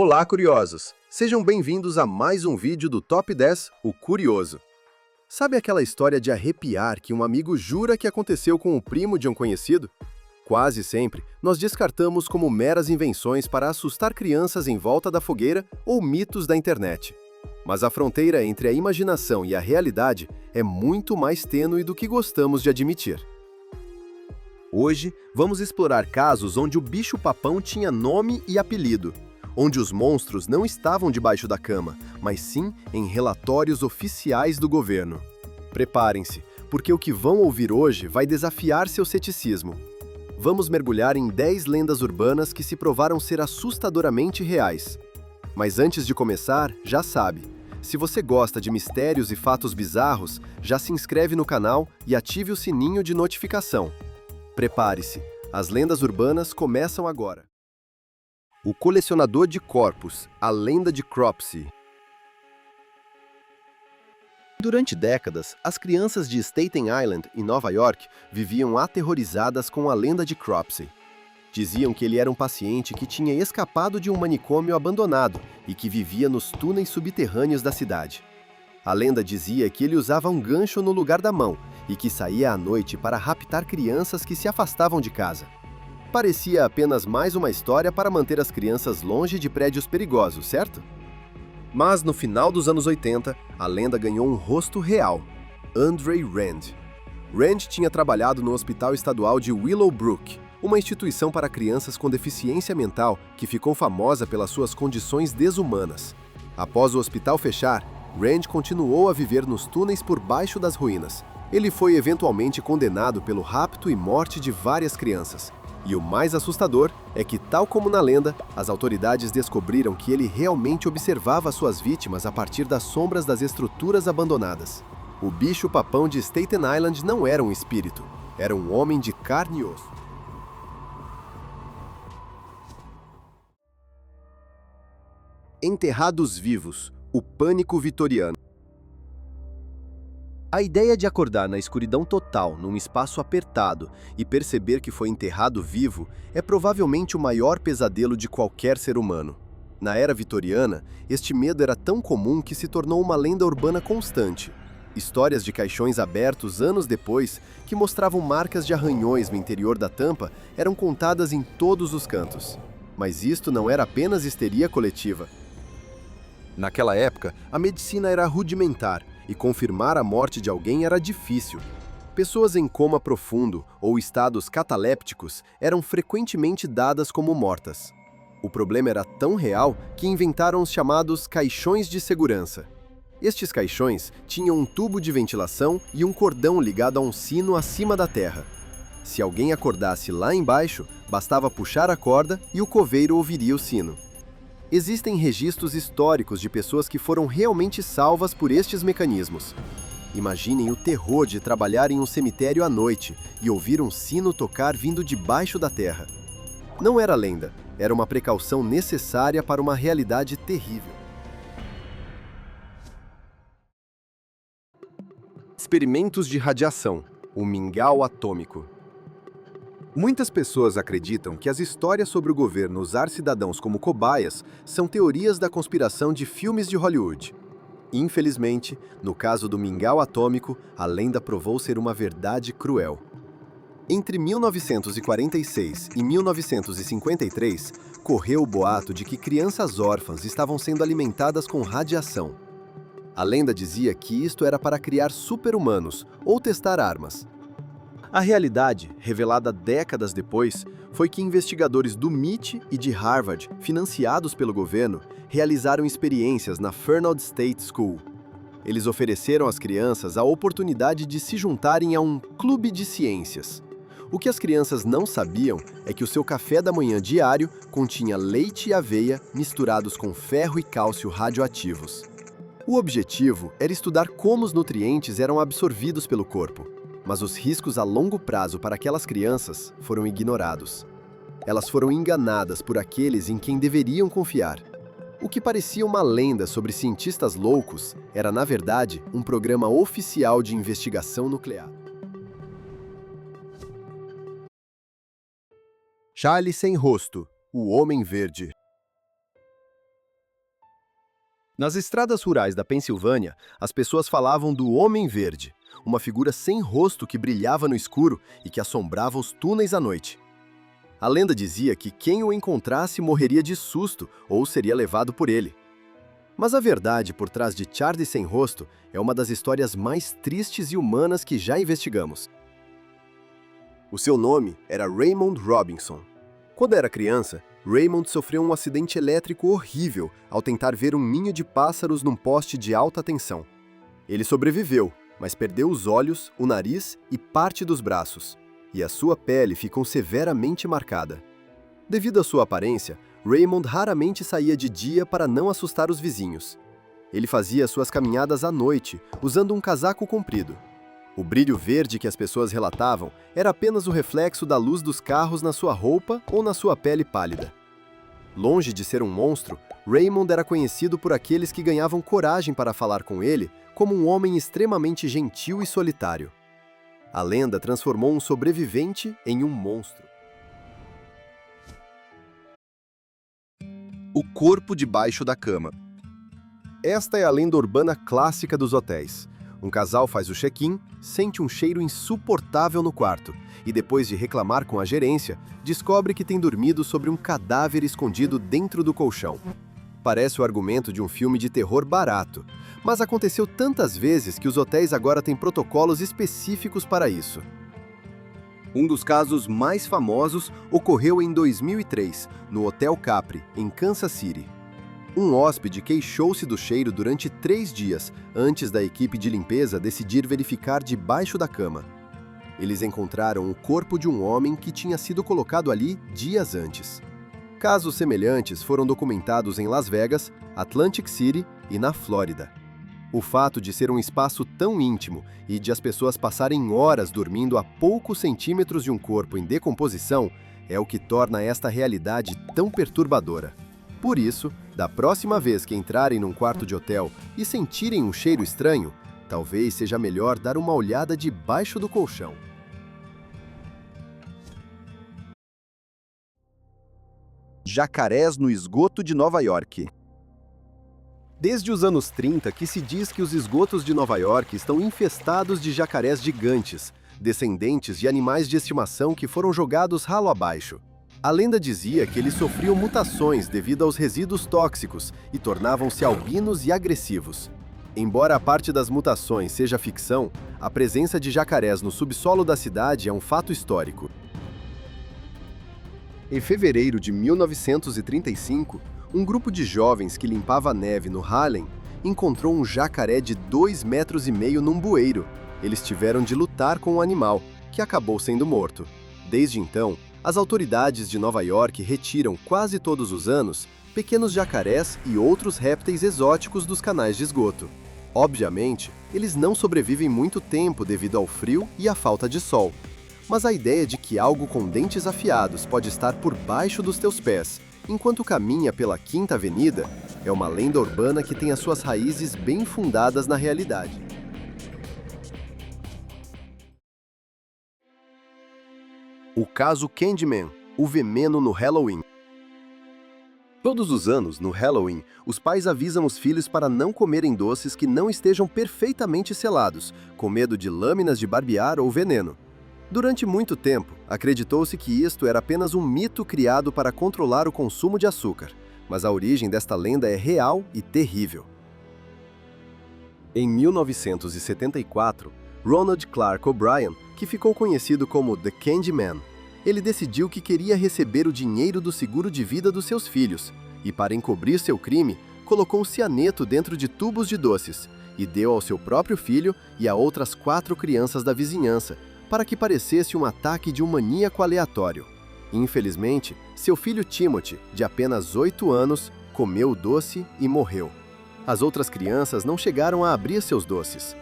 Olá, curiosos! Sejam bem-vindos a mais um vídeo do Top 10, o Curioso. Sabe aquela história de arrepiar que um amigo jura que aconteceu com o primo de um conhecido? Quase sempre, nós descartamos como meras invenções para assustar crianças em volta da fogueira ou mitos da internet. Mas a fronteira entre a imaginação e a realidade é muito mais tênue do que gostamos de admitir. Hoje, vamos explorar casos onde o bicho-papão tinha nome e apelido, onde os monstros não estavam debaixo da cama, mas sim em relatórios oficiais do governo. Preparem-se, porque o que vão ouvir hoje vai desafiar seu ceticismo. Vamos mergulhar em 10 lendas urbanas que se provaram ser assustadoramente reais. Mas antes de começar, já sabe, se você gosta de mistérios e fatos bizarros, já se inscreve no canal e ative o sininho de notificação. Prepare-se, as lendas urbanas começam agora. O colecionador de corpos, a lenda de Cropsey. Durante décadas, as crianças de Staten Island, em Nova York, viviam aterrorizadas com a lenda de Cropsey. Diziam que ele era um paciente que tinha escapado de um manicômio abandonado e que vivia nos túneis subterrâneos da cidade. A lenda dizia que ele usava um gancho no lugar da mão e que saía à noite para raptar crianças que se afastavam de casa. Parecia apenas mais uma história para manter as crianças longe de prédios perigosos, certo? Mas no final dos anos 80, a lenda ganhou um rosto real: Andre Rand. Rand tinha trabalhado no Hospital Estadual de Willowbrook, uma instituição para crianças com deficiência mental que ficou famosa pelas suas condições desumanas. Após o hospital fechar, Rand continuou a viver nos túneis por baixo das ruínas. Ele foi eventualmente condenado pelo rapto e morte de várias crianças. E o mais assustador é que, tal como na lenda, as autoridades descobriram que ele realmente observava suas vítimas a partir das sombras das estruturas abandonadas. O bicho-papão de Staten Island não era um espírito, era um homem de carne e osso. Enterrados vivos, o pânico vitoriano. A ideia de acordar na escuridão total, num espaço apertado, e perceber que foi enterrado vivo é provavelmente o maior pesadelo de qualquer ser humano. Na era vitoriana, este medo era tão comum que se tornou uma lenda urbana constante. Histórias de caixões abertos anos depois, que mostravam marcas de arranhões no interior da tampa, eram contadas em todos os cantos. Mas isto não era apenas histeria coletiva. Naquela época, a medicina era rudimentar, e confirmar a morte de alguém era difícil. Pessoas em coma profundo ou estados catalépticos eram frequentemente dadas como mortas. O problema era tão real que inventaram os chamados caixões de segurança. Estes caixões tinham um tubo de ventilação e um cordão ligado a um sino acima da terra. Se alguém acordasse lá embaixo, bastava puxar a corda e o coveiro ouviria o sino. Existem registros históricos de pessoas que foram realmente salvas por estes mecanismos. Imaginem o terror de trabalhar em um cemitério à noite e ouvir um sino tocar vindo debaixo da terra. Não era lenda, era uma precaução necessária para uma realidade terrível. Experimentos de radiação, o mingau atômico. Muitas pessoas acreditam que as histórias sobre o governo usar cidadãos como cobaias são teorias da conspiração de filmes de Hollywood. Infelizmente, no caso do mingau atômico, a lenda provou ser uma verdade cruel. Entre 1946 e 1953, correu o boato de que crianças órfãs estavam sendo alimentadas com radiação. A lenda dizia que isto era para criar super-humanos ou testar armas. A realidade, revelada décadas depois, foi que investigadores do MIT e de Harvard, financiados pelo governo, realizaram experiências na Fernald State School. Eles ofereceram às crianças a oportunidade de se juntarem a um clube de ciências. O que as crianças não sabiam é que o seu café da manhã diário continha leite e aveia misturados com ferro e cálcio radioativos. O objetivo era estudar como os nutrientes eram absorvidos pelo corpo. Mas os riscos a longo prazo para aquelas crianças foram ignorados. Elas foram enganadas por aqueles em quem deveriam confiar. O que parecia uma lenda sobre cientistas loucos era, na verdade, um programa oficial de investigação nuclear. Charlie sem rosto, o Homem Verde. Nas estradas rurais da Pensilvânia, as pessoas falavam do Homem Verde, uma figura sem rosto que brilhava no escuro e que assombrava os túneis à noite. A lenda dizia que quem o encontrasse morreria de susto ou seria levado por ele. Mas a verdade por trás de Charlie Sem Rosto é uma das histórias mais tristes e humanas que já investigamos. O seu nome era Raymond Robinson. Quando era criança, Raymond sofreu um acidente elétrico horrível ao tentar ver um ninho de pássaros num poste de alta tensão. Ele sobreviveu, mas perdeu os olhos, o nariz e parte dos braços, e a sua pele ficou severamente marcada. Devido à sua aparência, Raymond raramente saía de dia para não assustar os vizinhos. Ele fazia suas caminhadas à noite, usando um casaco comprido. O brilho verde que as pessoas relatavam era apenas o reflexo da luz dos carros na sua roupa ou na sua pele pálida. Longe de ser um monstro, Raymond era conhecido por aqueles que ganhavam coragem para falar com ele como um homem extremamente gentil e solitário. A lenda transformou um sobrevivente em um monstro. O corpo debaixo da cama. Esta é a lenda urbana clássica dos hotéis. Um casal faz o check-in, sente um cheiro insuportável no quarto e, depois de reclamar com a gerência, descobre que tem dormido sobre um cadáver escondido dentro do colchão. Parece o argumento de um filme de terror barato, mas aconteceu tantas vezes que os hotéis agora têm protocolos específicos para isso. Um dos casos mais famosos ocorreu em 2003, no Hotel Capri, em Kansas City. Um hóspede queixou-se do cheiro durante 3 dias, antes da equipe de limpeza decidir verificar debaixo da cama. Eles encontraram o corpo de um homem que tinha sido colocado ali dias antes. Casos semelhantes foram documentados em Las Vegas, Atlantic City e na Flórida. O fato de ser um espaço tão íntimo e de as pessoas passarem horas dormindo a poucos centímetros de um corpo em decomposição é o que torna esta realidade tão perturbadora. Por isso, da próxima vez que entrarem num quarto de hotel e sentirem um cheiro estranho, talvez seja melhor dar uma olhada debaixo do colchão. Jacarés no esgoto de Nova York. Desde os anos 30 que se diz que os esgotos de Nova York estão infestados de jacarés gigantes, descendentes de animais de estimação que foram jogados ralo abaixo. A lenda dizia que eles sofriam mutações devido aos resíduos tóxicos e tornavam-se albinos e agressivos. Embora a parte das mutações seja ficção, a presença de jacarés no subsolo da cidade é um fato histórico. Em fevereiro de 1935, um grupo de jovens que limpava a neve no Harlem encontrou um jacaré de 2,5 metros num bueiro. Eles tiveram de lutar com o animal, que acabou sendo morto. Desde então, as autoridades de Nova York retiram quase todos os anos pequenos jacarés e outros répteis exóticos dos canais de esgoto. Obviamente, eles não sobrevivem muito tempo devido ao frio e à falta de sol. Mas a ideia de que algo com dentes afiados pode estar por baixo dos teus pés enquanto caminha pela Quinta Avenida é uma lenda urbana que tem as suas raízes bem fundadas na realidade. O caso Candyman, o veneno no Halloween. Todos os anos, no Halloween, os pais avisam os filhos para não comerem doces que não estejam perfeitamente selados, com medo de lâminas de barbear ou veneno. Durante muito tempo, acreditou-se que isto era apenas um mito criado para controlar o consumo de açúcar, mas a origem desta lenda é real e terrível. Em 1974, Ronald Clark O'Brien, que ficou conhecido como The Candyman, ele decidiu que queria receber o dinheiro do seguro de vida dos seus filhos e, para encobrir seu crime, colocou cianeto dentro de tubos de doces e deu ao seu próprio filho e a outras 4 crianças da vizinhança, para que parecesse um ataque de um maníaco aleatório. Infelizmente, seu filho Timothy, de apenas 8 anos, comeu o doce e morreu. As outras crianças não chegaram a abrir seus doces.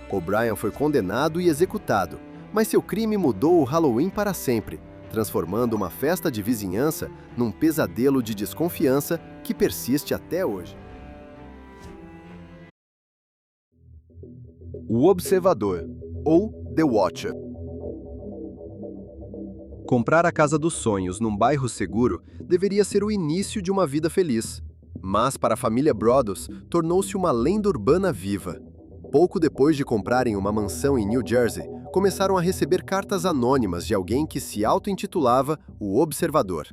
O'Brien foi condenado e executado, mas seu crime mudou o Halloween para sempre, transformando uma festa de vizinhança num pesadelo de desconfiança que persiste até hoje. O Observador, ou The Watcher. Comprar a casa dos sonhos num bairro seguro deveria ser o início de uma vida feliz. Mas para a família Broaddus, tornou-se uma lenda urbana viva. Pouco depois de comprarem uma mansão em New Jersey, começaram a receber cartas anônimas de alguém que se auto-intitulava o Observador.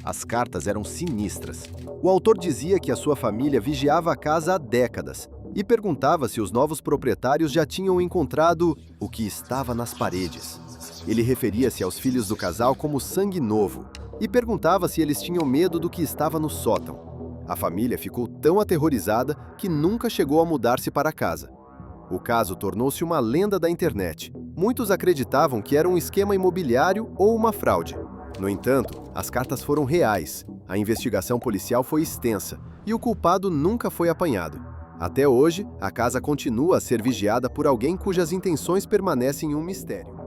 As cartas eram sinistras. O autor dizia que a sua família vigiava a casa há décadas e perguntava se os novos proprietários já tinham encontrado o que estava nas paredes. Ele referia-se aos filhos do casal como sangue novo e perguntava se eles tinham medo do que estava no sótão. A família ficou tão aterrorizada que nunca chegou a mudar-se para casa. O caso tornou-se uma lenda da internet. Muitos acreditavam que era um esquema imobiliário ou uma fraude. No entanto, as cartas foram reais, a investigação policial foi extensa e o culpado nunca foi apanhado. Até hoje, a casa continua a ser vigiada por alguém cujas intenções permanecem um mistério.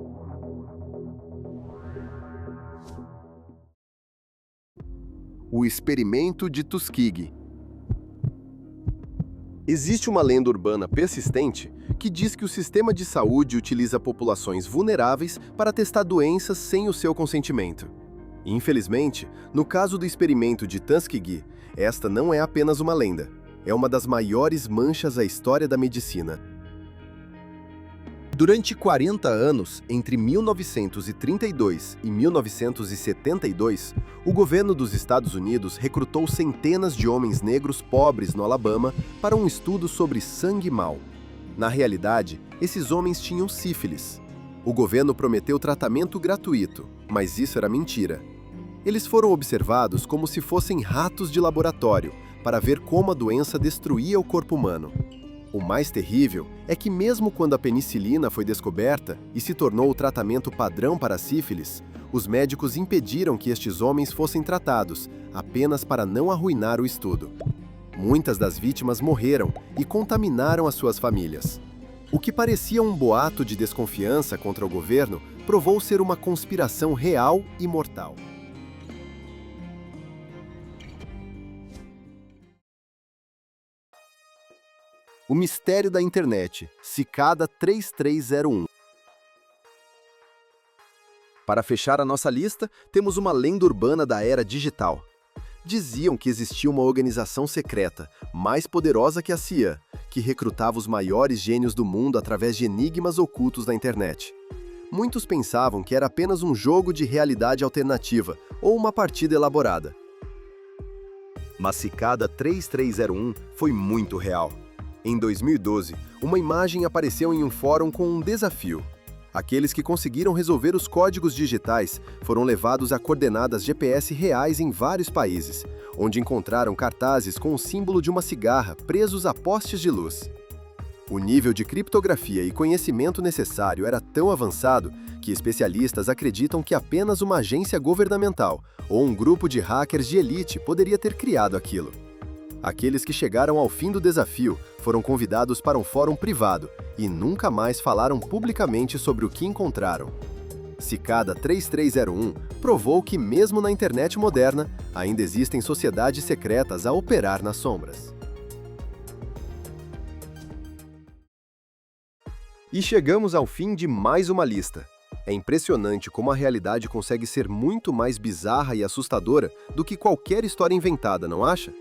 O experimento de Tuskegee. Existe uma lenda urbana persistente que diz que o sistema de saúde utiliza populações vulneráveis para testar doenças sem o seu consentimento. Infelizmente, no caso do experimento de Tuskegee, esta não é apenas uma lenda, é uma das maiores manchas da história da medicina. Durante 40 anos, entre 1932 e 1972, o governo dos Estados Unidos recrutou centenas de homens negros pobres no Alabama para um estudo sobre sangue mau. Na realidade, esses homens tinham sífilis. O governo prometeu tratamento gratuito, mas isso era mentira. Eles foram observados como se fossem ratos de laboratório, para ver como a doença destruía o corpo humano. O mais terrível é que mesmo quando a penicilina foi descoberta e se tornou o tratamento padrão para a sífilis, os médicos impediram que estes homens fossem tratados, apenas para não arruinar o estudo. Muitas das vítimas morreram e contaminaram as suas famílias. O que parecia um boato de desconfiança contra o governo provou ser uma conspiração real e mortal. O mistério da internet, Cicada 3301. Para fechar a nossa lista, temos uma lenda urbana da era digital. Diziam que existia uma organização secreta, mais poderosa que a CIA, que recrutava os maiores gênios do mundo através de enigmas ocultos na internet. Muitos pensavam que era apenas um jogo de realidade alternativa ou uma partida elaborada. Mas Cicada 3301 foi muito real. Em 2012, uma imagem apareceu em um fórum com um desafio. Aqueles que conseguiram resolver os códigos digitais foram levados a coordenadas GPS reais em vários países, onde encontraram cartazes com o símbolo de uma cigarra presos a postes de luz. O nível de criptografia e conhecimento necessário era tão avançado que especialistas acreditam que apenas uma agência governamental ou um grupo de hackers de elite poderia ter criado aquilo. Aqueles que chegaram ao fim do desafio foram convidados para um fórum privado e nunca mais falaram publicamente sobre o que encontraram. Cicada 3301 provou que, mesmo na internet moderna, ainda existem sociedades secretas a operar nas sombras. E chegamos ao fim de mais uma lista. É impressionante como a realidade consegue ser muito mais bizarra e assustadora do que qualquer história inventada, não acha?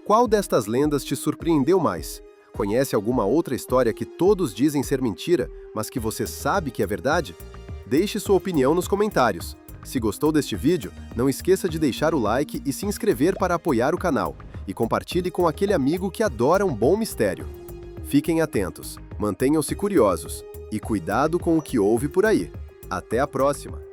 Qual destas lendas te surpreendeu mais? Conhece alguma outra história que todos dizem ser mentira, mas que você sabe que é verdade? Deixe sua opinião nos comentários. Se gostou deste vídeo, não esqueça de deixar o like e se inscrever para apoiar o canal. E compartilhe com aquele amigo que adora um bom mistério. Fiquem atentos, mantenham-se curiosos e cuidado com o que ouve por aí. Até a próxima!